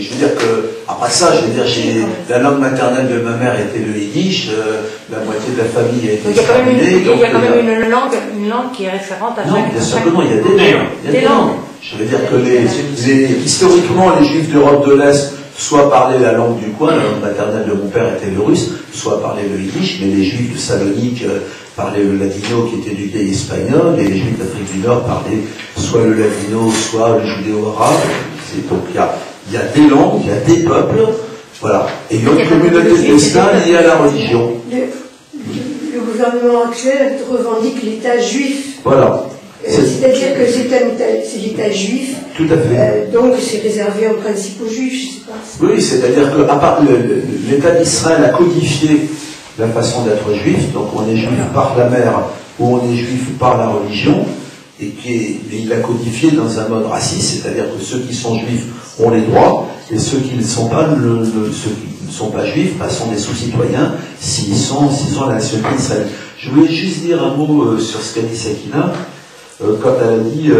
je veux dire que, après ça, je veux dire, la langue maternelle de ma mère était le yiddish, la moitié de la famille a été exterminée. Il y a quand même une langue qui est référente à chaque... Non, bien sûr que non, il y a des langues. Je veux dire que historiquement, les Juifs d'Europe de l'Est soit parlaient la langue du coin, la langue maternelle de mon père était le russe, soit parlaient le yiddish, mais les Juifs de Salonique parlaient le ladino qui était du vieil espagnol, et les Juifs d'Afrique du Nord parlaient soit le ladino, soit le judéo-arabe. Donc il y a des langues, il y a des peuples, voilà. Et il y a une communauté de destin liée à la religion. Le gouvernement actuel revendique l'État juif. Voilà. C'est-à-dire que c'est l'État juif. Tout à fait. Donc c'est réservé en principe aux juifs, je sais pas. Oui, c'est-à-dire que l'État d'Israël a codifié la façon d'être juif, donc on est juif par la mère ou on est juif par la religion, et il l'a codifié dans un mode raciste, c'est-à-dire que ceux qui sont juifs ont les droits, et ceux qui ne sont pas, ceux qui ne sont pas juifs sont des sous-citoyens s'ils sont à la nationalité israélienne. Je voulais juste dire un mot sur ce qu'a dit Sakina. Quand elle a dit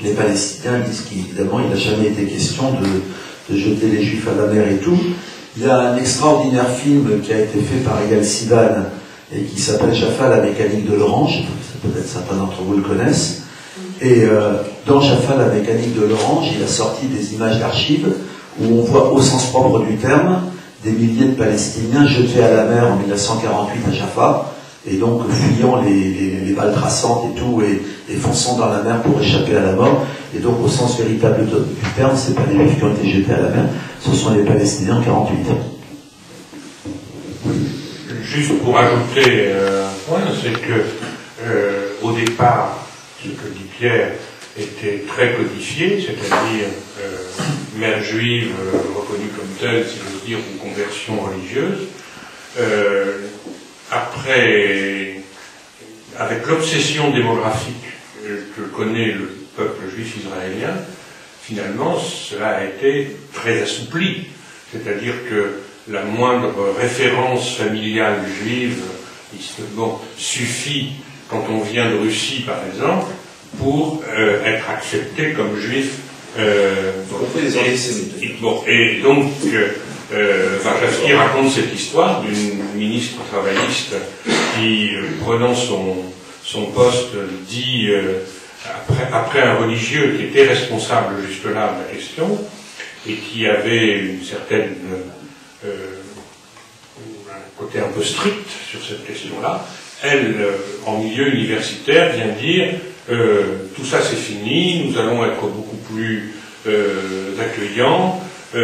les Palestiniens disent qu'évidemment il n'a jamais été question de jeter les Juifs à la mer et tout. Il y a un extraordinaire film qui a été fait par Eyal Sivan et qui s'appelle Jaffa, la mécanique de l'orange. Peut-être certains d'entre vous le connaissent. Et dans Jaffa, la mécanique de l'orange, il a sorti des images d'archives où on voit au sens propre du terme des milliers de Palestiniens jetés à la mer en 1948 à Jaffa, et donc fuyant les balles traçantes et tout, et fonçant dans la mer pour échapper à la mort. Et donc au sens véritable du terme, c'est pas les Juifs qui ont été jetés à la mer, ce sont les Palestiniens en 48. Juste pour ajouter un point, c'est que au départ, ce que dit Pierre était très codifié, c'est-à-dire mère juive reconnue comme telle, si j'ose dire, ou conversion religieuse. Après, avec l'obsession démographique que connaît le peuple juif israélien, finalement, cela a été très assoupli. C'est-à-dire que la moindre référence familiale juive suffit, quand on vient de Russie, par exemple, pour être accepté comme juif. Et donc, Varjavski raconte cette histoire d'une ministre travailliste qui, prenant son poste, dit, après un religieux qui était responsable jusque-là de la question, et qui avait une certaine un côté un peu strict sur cette question-là, elle, en milieu universitaire, vient dire tout ça c'est fini, nous allons être beaucoup plus accueillants, nous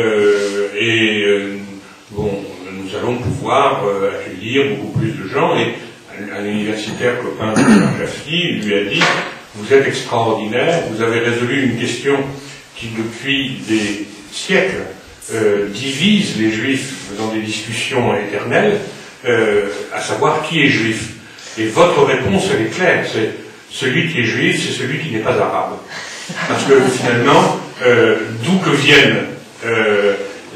allons pouvoir accueillir beaucoup plus de gens. Et un universitaire copain de Varjavski lui a dit: vous êtes extraordinaire, vous avez résolu une question qui depuis des siècles divise les juifs dans des discussions éternelles, à savoir qui est juif. Et votre réponse, elle est claire, c'est celui qui est juif, c'est celui qui n'est pas arabe. Parce que finalement, d'où que viennent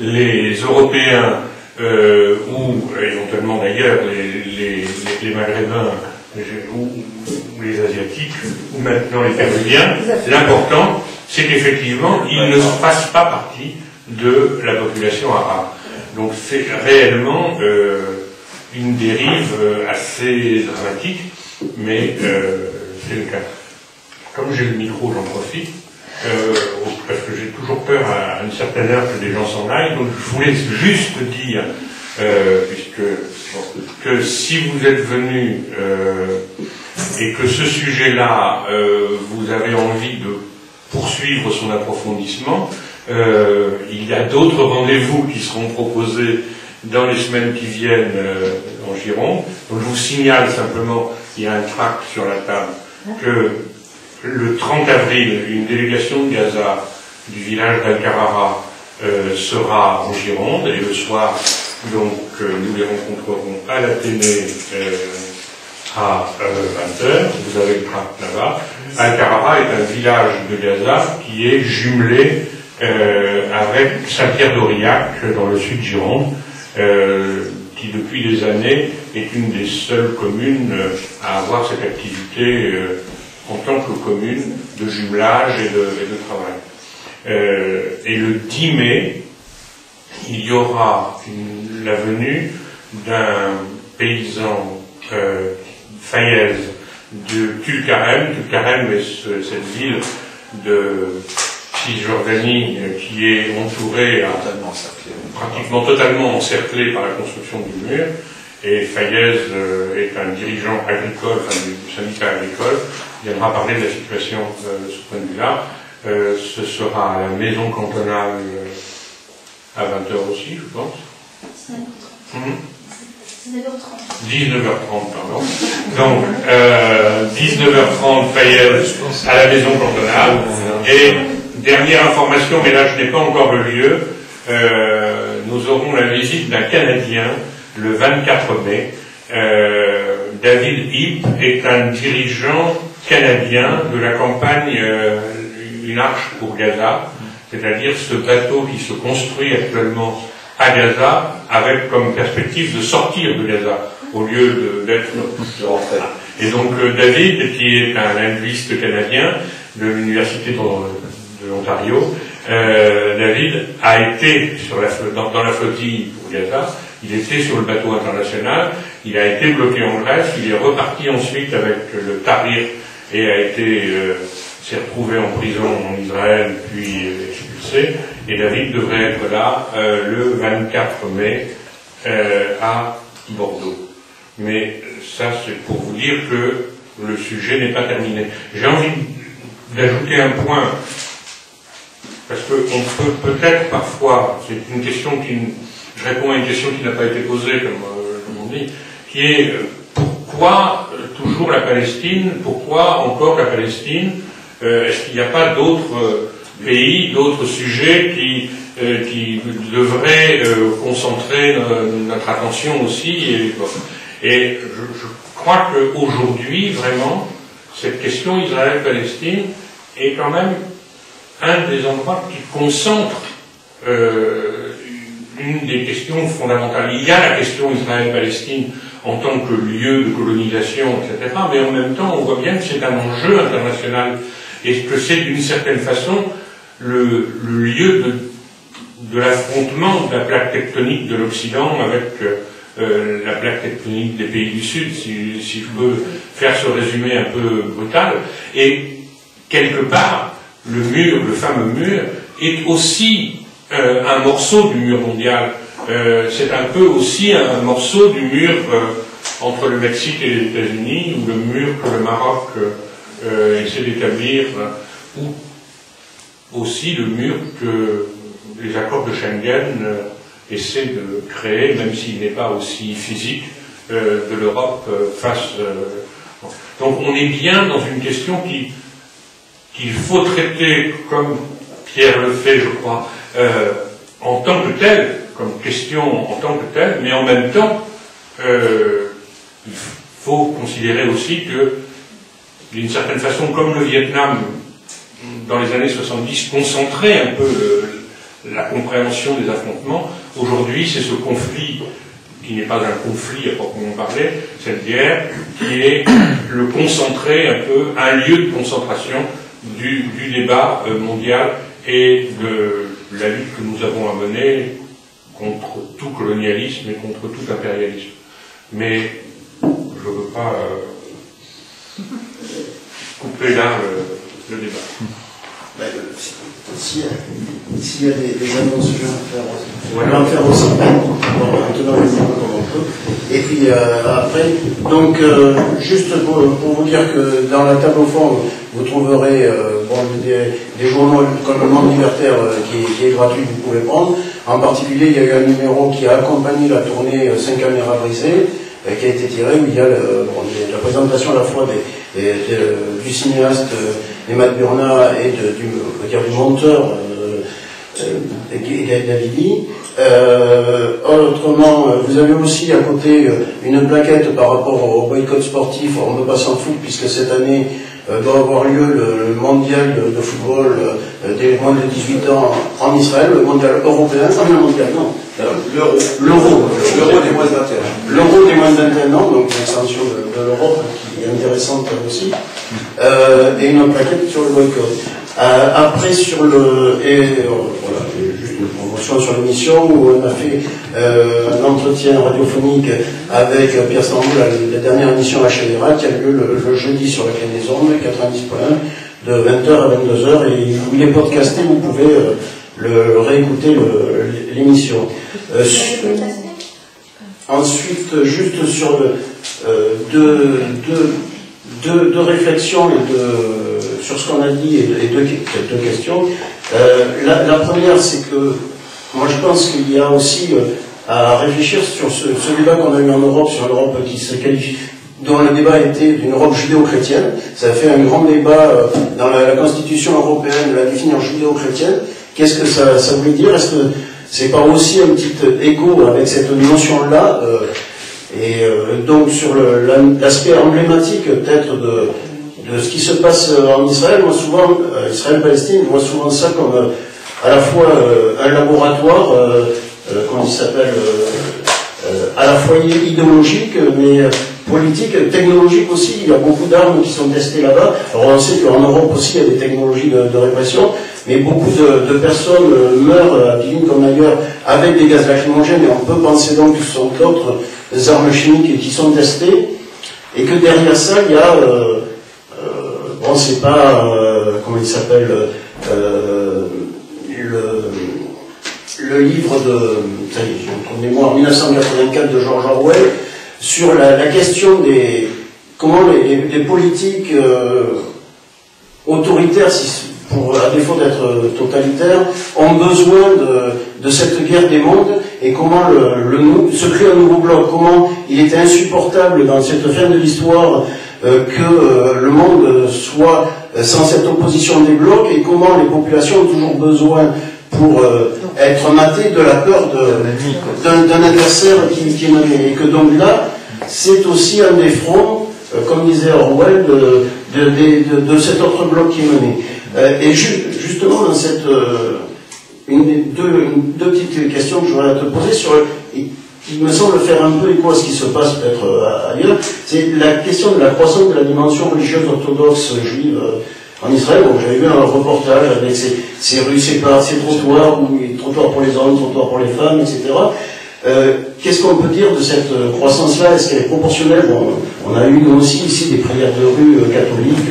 les Européens, ou éventuellement d'ailleurs les Maghrébins, ou les Asiatiques, ou maintenant les Péruviens, l'important, c'est qu'effectivement, ils ne fassent pas partie de la population arabe. Donc c'est réellement une dérive assez dramatique, mais c'est le cas. Comme j'ai le micro, j'en profite, parce que j'ai toujours peur à une certaine heure que des gens s'en aillent, donc je voulais juste dire, que si vous êtes venus et que ce sujet-là, vous avez envie de poursuivre son approfondissement, il y a d'autres rendez-vous qui seront proposés dans les semaines qui viennent en Gironde. Donc je vous signale simplement, il y a un tract sur la table, que le 30 avril, une délégation de Gaza du village d'Al-Karara sera en Gironde, et le soir, donc, nous les rencontrerons à l'Athénée à 20h. Vous avez le tract là-bas. Al-Karara est un village de Gaza qui est jumelé avec Saint-Pierre-d'Aurillac dans le sud Gironde, qui depuis des années est une des seules communes à avoir cette activité en tant que commune de jumelage et de travail. Et le 10 mai, il y aura la venue d'un paysan Fayez de Tulkarem. Tulkarem est cette ville de Cisjordanie qui est entourée, pratiquement totalement encerclée par la construction du mur. Et Fayez est un dirigeant agricole, enfin du syndicat agricole. Il viendra parler de la situation de ce point de vue-là. Ce sera à la maison cantonale à 20h aussi, je pense. 19h30, pardon. Donc, 19h30, Fayez à la maison cantonale. Et dernière information, mais là je n'ai pas encore le lieu, nous aurons la visite d'un Canadien le 24 mai. David Hipp est un dirigeant canadien de la campagne Une Arche pour Gaza, c'est-à-dire ce bateau qui se construit actuellement à Gaza, avec comme perspective de sortir de Gaza, au lieu d'être de rentrer. Et donc David, qui est un linguiste canadien de l'Université de l'Ontario, David a été dans la flottille pour Gaza, il était sur le bateau international, il a été bloqué en Grèce, il est reparti ensuite avec le Tahrir et s'est retrouvé en prison en Israël, puis expulsé, et David devrait être là le 24 mai à Bordeaux. Mais ça, c'est pour vous dire que le sujet n'est pas terminé. J'ai envie d'ajouter un point, parce qu'on peut peut-être parfois, c'est une question je réponds à une question qui n'a pas été posée, comme on dit, qui est pourquoi toujours la Palestine, pourquoi encore la Palestine? Est-ce qu'il n'y a pas d'autres pays, d'autres sujets qui devraient concentrer notre attention aussi? Et je crois qu'aujourd'hui, vraiment, cette question Israël-Palestine est quand même un des endroits qui concentre une des questions fondamentales. Il y a la question Israël-Palestine en tant que lieu de colonisation, etc., mais en même temps, on voit bien que c'est un enjeu international et que c'est d'une certaine façon le lieu de l'affrontement de la plaque tectonique de l'Occident avec la plaque tectonique des pays du Sud, si je peux faire ce résumé un peu brutal. Et quelque part, le fameux mur, est aussi un morceau du mur mondial. C'est un peu aussi un morceau du mur entre le Mexique et les États-Unis, ou le mur que le Maroc essaie d'établir, ou aussi le mur que les accords de Schengen essaient de créer, même s'il n'est pas aussi physique, de l'Europe face... Donc on est bien dans une question qu'il faut traiter, comme Pierre le fait, je crois, en tant que telle, comme question en tant que telle, mais en même temps, il faut considérer aussi que, d'une certaine façon, comme le Vietnam, dans les années 70, concentrait un peu la compréhension des affrontements, aujourd'hui, c'est ce conflit, qui n'est pas un conflit à proprement parler, cette guerre, qui est le concentré un peu, un lieu de concentration du débat mondial et de la lutte que nous avons à mener contre tout colonialisme et contre tout impérialisme. Mais je ne veux pas couper là le débat. Ben, s'il y a des annonces, je vais en faire aussi, en tenant les mots comme on peut. Et puis après, donc juste pour vous dire que dans la table au fond, vous trouverez des journaux comme Le Monde Libertaire qui est gratuit, vous pouvez prendre. En particulier, il y a eu un numéro qui a accompagné la tournée 5 caméras brisées, qui a été tiré, où il y a la présentation à la fois du cinéaste Emad Burna et du monteur Davidi. Autrement, vous avez aussi à côté une plaquette par rapport au boycott sportif. On ne peut pas s'en foutre puisque cette année doit avoir lieu le mondial de football des moins de 18 ans en Israël, le mondial européen, le mondial, non. L'euro des moins de 21 ans. L'euro des moins de 21 ans, donc l'extension de l'Europe qui est intéressante aussi, et une plaquette sur le boycott. Après, sur le... voilà, juste une promotion sur l'émission où on a fait un entretien radiophonique avec Pierre Sambou, la dernière émission HLRA qui a lieu le jeudi sur la Quai des Ondes, 90.1, de 20h à 22h, et il est podcasté, vous pouvez le réécouter l'émission. Ensuite, juste sur deux réflexions sur ce qu'on a dit et deux questions. La première, c'est que moi je pense qu'il y a aussi à réfléchir sur ce débat qu'on a eu en Europe, sur l'Europe qui se qualifie, dont le débat était d'une Europe judéo-chrétienne. Ça a fait un grand débat dans la Constitution européenne de la définir judéo-chrétienne. Qu'est-ce que ça voulait dire? Est-ce que c'est pas aussi un petit écho avec cette notion-là donc sur l'aspect emblématique peut-être de ce qui se passe en Israël, moi souvent, Israël-Palestine, je vois souvent ça comme à la fois un laboratoire, comment il s'appelle, à la fois idéologique, mais politique, technologique aussi. Il y a beaucoup d'armes qui sont testées là-bas. Alors on sait qu'en Europe aussi il y a des technologies de répression, mais beaucoup de personnes meurent à Bivin comme ailleurs avec des gaz lacrymogènes, et on peut penser donc que ce sont d'autres armes chimiques qui sont testées, et que derrière ça il y a bon, c'est pas comment il s'appelle le livre de mémoire 1984 de George Orwell sur la question des comment les politiques autoritaires, à défaut d'être totalitaires, ont besoin de cette guerre des mondes, et comment se crée un nouveau bloc, comment il était insupportable dans cette fin de l'histoire que le monde soit sans cette opposition des blocs, et comment les populations ont toujours besoin pour être matées de la peur d'un adversaire qui est mené, et que donc là c'est aussi un des fronts, comme disait Orwell, de cet autre bloc qui est mené. Et justement dans cette deux petites questions que je voudrais te poser qui me semble faire un peu écho à ce qui se passe peut-être ailleurs, c'est la question de la croissance de la dimension religieuse orthodoxe juive en Israël. Bon, j'avais vu un reportage avec ces rues, ces trottoirs, trottoirs pour les hommes, trottoirs pour les femmes, etc. Qu'est-ce qu'on peut dire de cette croissance-là? Est-ce qu'elle est proportionnelle? Bon, on a eu nous aussi ici des prières de rue catholiques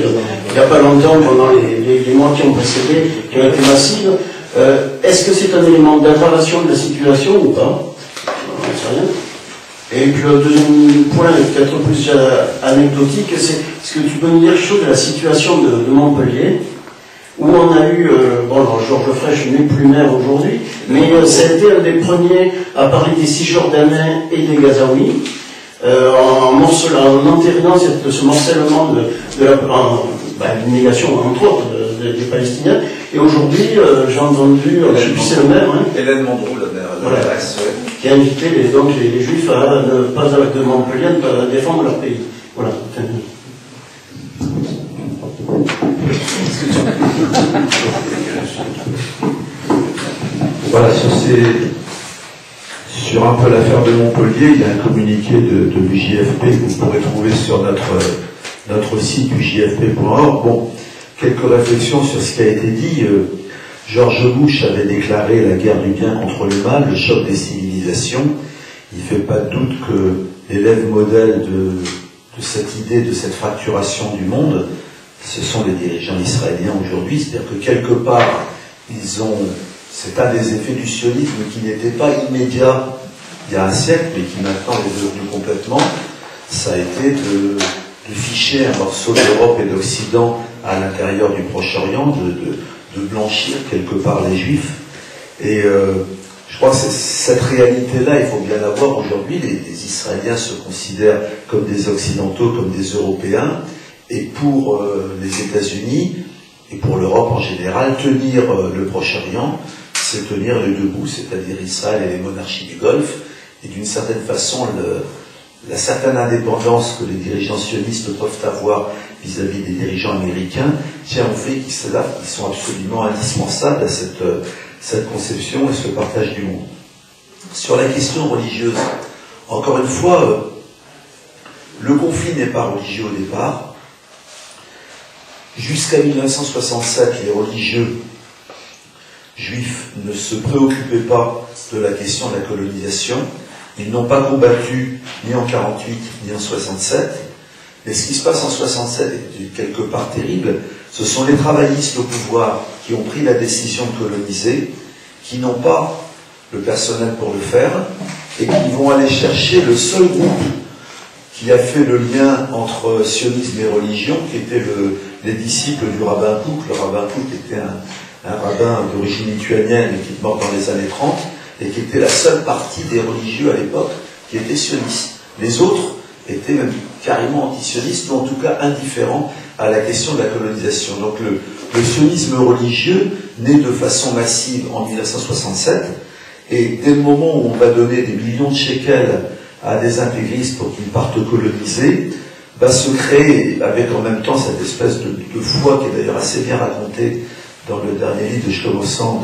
il n'y a pas longtemps, pendant les mois qui ont précédé, qui ont été massives. Est-ce que c'est un élément d'aggravation de la situation ou pas? On ne sait rien. Et puis le deuxième point, peut-être plus anecdotique, c'est est-ce que tu peux nous dire quelque chose de la situation de Montpellier, où on a eu, Georges Frêche n'est plus maire aujourd'hui, mais ça a été un des premiers à parler des Cisjordanais et des Gazaouis, en entérinant ce morcellement de l'immigration, entre autres, des Palestiniens. Et aujourd'hui, j'ai entendu, je sais plus si c'est le maire, Hélène Mondrou, la maire de la RS, qui a invité les Juifs à ne pas de Montpellier, ne pas défendre leur pays. Voilà. Voilà, sur un peu l'affaire de Montpellier, il y a un communiqué de l'UJFP que vous pourrez trouver sur notre site ujfp.org. Bon, quelques réflexions sur ce qui a été dit. George Bush avait déclaré la guerre du bien contre le mal, le choc des civilisations. Il ne fait pas de doute que l'élève modèle de cette idée, de cette fracturation du monde, ce sont les dirigeants israéliens aujourd'hui. C'est-à-dire que quelque part, c'est un des effets du sionisme qui n'était pas immédiat il y a un siècle, mais qui maintenant est devenu complètement, ça a été de ficher un morceau d'Europe et d'Occident à l'intérieur du Proche-Orient, de blanchir quelque part les Juifs. Et je crois que cette réalité-là, il faut bien la voir aujourd'hui. Les Israéliens se considèrent comme des Occidentaux, comme des Européens, et pour les États-Unis, et pour l'Europe en général, tenir le Proche-Orient, c'est tenir les deux bouts, c'est-à-dire Israël et les monarchies du Golfe, et d'une certaine façon, la certaine indépendance que les dirigeants sionistes peuvent avoir vis-à-vis des dirigeants américains tient au fait qu'ils sont absolument indispensables à cette conception et ce partage du monde. Sur la question religieuse, encore une fois, le conflit n'est pas religieux au départ. jusqu'à 1967, les religieux juifs ne se préoccupaient pas de la question de la colonisation. Ils n'ont pas combattu ni en 48 ni en 67. Et ce qui se passe en 67 est quelque part terrible. Ce sont les travaillistes au pouvoir qui ont pris la décision de coloniser, qui n'ont pas le personnel pour le faire, et qui vont aller chercher le seul groupe qui a fait le lien entre sionisme et religion, qui étaient les disciples du rabbin Kook. Le rabbin Kook était un rabbin d'origine lituanienne qui est mort dans les années 30, et qui était la seule partie des religieux à l'époque qui était sioniste. Les autres étaient même carrément anti-sionistes, ou en tout cas indifférents à la question de la colonisation. Donc le sionisme religieux naît de façon massive en 1967, et dès le moment où on va donner des millions de shekels à des intégristes pour qu'ils partent coloniser, va se créer, avec en même temps cette espèce de foi qui est d'ailleurs assez bien racontée dans le dernier livre de Shlomo Sand,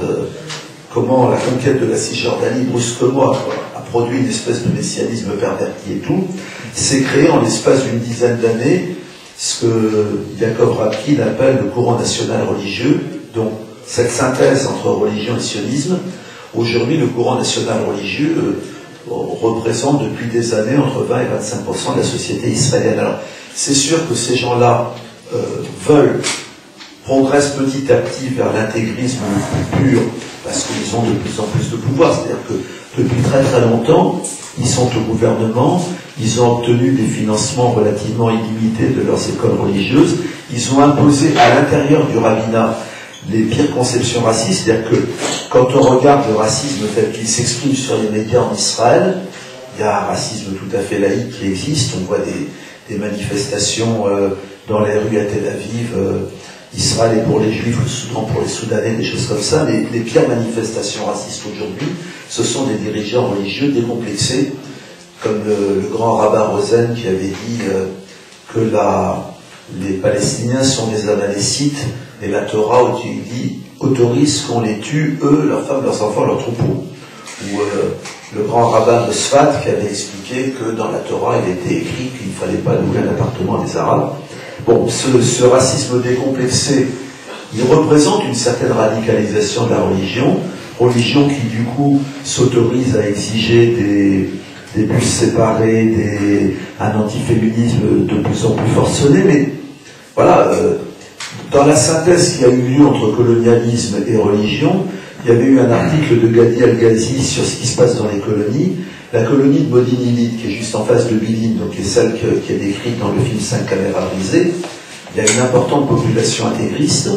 comment la conquête de la Cisjordanie brusquement a produit une espèce de messianisme perverti et tout. C'est créé en l'espace d'une dizaine d'années ce que Yaakov Rapkin appelle le courant national religieux. Donc cette synthèse entre religion et sionisme, aujourd'hui le courant national religieux représente depuis des années entre 20 et 25% de la société israélienne. Alors c'est sûr que ces gens-là progressent petit à petit vers l'intégrisme pur, parce qu'ils ont de plus en plus de pouvoir. C'est-à-dire que depuis très très longtemps, ils sont au gouvernement, ils ont obtenu des financements relativement illimités de leurs écoles religieuses, ils ont imposé à l'intérieur du rabbinat les pires conceptions racistes. C'est-à-dire que quand on regarde le racisme tel qu'il s'exprime sur les médias en Israël, il y a un racisme tout à fait laïque qui existe. On voit des manifestations dans les rues à Tel Aviv, Israël est pour les Juifs, le Soudan pour les Soudanais, des choses comme ça. Les pires manifestations racistes aujourd'hui, ce sont des dirigeants religieux décomplexés, comme le grand rabbin Rosen qui avait dit que les Palestiniens sont des Amalécites, et la Torah autorise qu'on les tue, eux, leurs femmes, leurs enfants, leurs troupeaux. Ou le grand rabbin de Sfat qui avait expliqué que dans la Torah, il était écrit qu'il ne fallait pas louer un appartement à des Arabes. Bon, ce racisme décomplexé, il représente une certaine radicalisation de la religion qui du coup s'autorise à exiger des bus séparés, un antiféminisme de plus en plus forcené, mais voilà, dans la synthèse qui a eu lieu entre colonialisme et religion, il y avait eu un article de Gadi Al-Ghazi sur ce qui se passe dans les colonies. La colonie de Modin-Illit, qui est juste en face de Bilin, donc qui est celle qui est décrite dans le film 5 caméras brisées, il y a une importante population intégriste.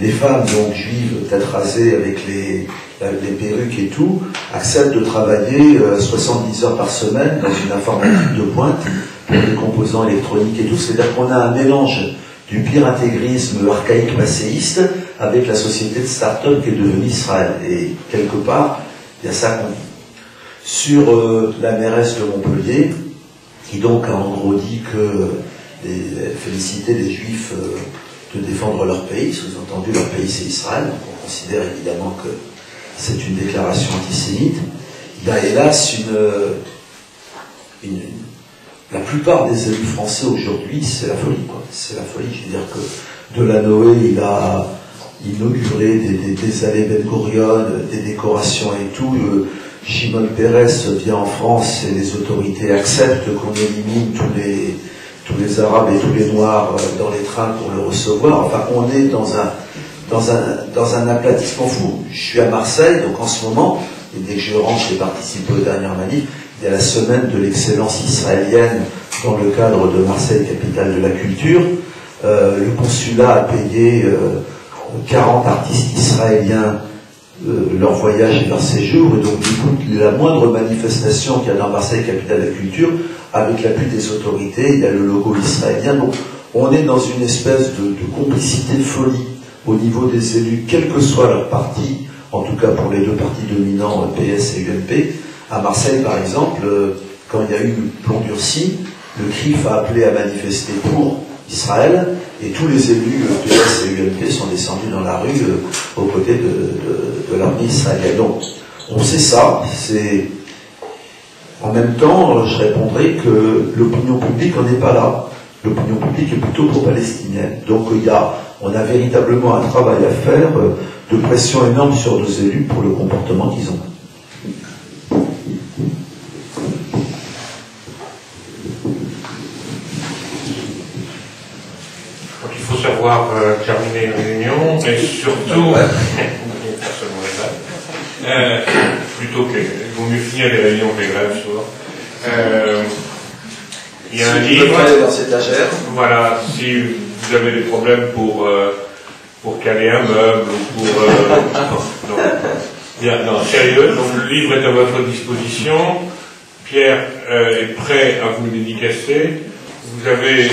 Les femmes, donc juives, tête rasée avec les perruques et tout, acceptent de travailler 70 heures par semaine dans une informatique de pointe pour les composants électroniques et tout. C'est-à-dire qu'on a un mélange du pire intégrisme archaïque masséiste avec la société de start-up qui est devenue Israël. Et quelque part, il y a ça qu'on dit. Sur la mairesse de Montpellier, qui donc a en gros dit que féliciter les Juifs de défendre leur pays, sous-entendu leur pays c'est Israël, donc on considère évidemment que c'est une déclaration antisémite. Il y a hélas la plupart des élus français aujourd'hui, c'est la folie, quoi. C'est la folie. Je veux dire que Delanoë, il a inauguré des allées Ben Gurion, des décorations et tout. Shimon Peres vient en France et les autorités acceptent qu'on élimine tous les Arabes et tous les Noirs dans les trains pour le recevoir. Enfin, on est dans un aplatissement fou. Je suis à Marseille, donc en ce moment, et dès que je rentre, j'ai participé aux dernières manifs, il y a la semaine de l'excellence israélienne dans le cadre de Marseille, capitale de la culture. Le consulat a payé 40 artistes israéliens leur voyage et leur séjour, et donc du coup la moindre manifestation qu'il y a dans Marseille, capitale de la culture, avec l'appui des autorités, il y a le logo israélien. Donc on est dans une espèce de complicité de folie au niveau des élus, quel que soit leur parti, en tout cas pour les deux partis dominants, PS et UMP. À Marseille par exemple, quand il y a eu le plan Dursi, le CRIF a appelé à manifester pour Israël, et tous les élus PS et UMP sont descendus dans la rue aux côtés de l'armée israélienne. Donc, on sait ça. En même temps, je répondrai que l'opinion publique n'en est pas là. L'opinion publique est plutôt pro-palestinienne. Donc, il y a on a véritablement un travail à faire de pression énorme sur nos élus pour le comportement qu'ils ont. Donc il faut savoir terminer une réunion, et surtout, plutôt que, il vaut mieux finir les réunions que les grèves souvent. Il y a un livre dans cette étagère. Voilà, si vous avez des problèmes pour caler un meuble ou pour... non, sérieux, donc le livre est à votre disposition. Pierre est prêt à vous le dédicacer. Vous avez,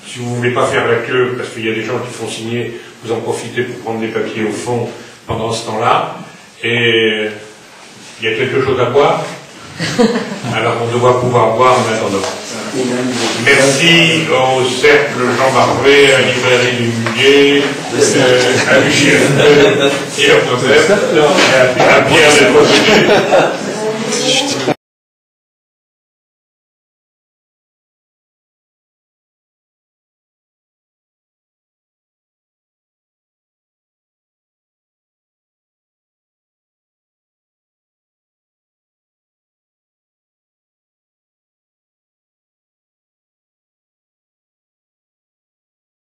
si vous ne voulez pas faire la queue, parce qu'il y a des gens qui font signer, vous en profitez pour prendre des papiers au fond pendant ce temps-là. Et il y a quelque chose à boire. Alors on doit pouvoir boire en attendant. Merci au cercle Jean Barbet, à la librairie du Muguet, à Michel et à Pierre d'être venu.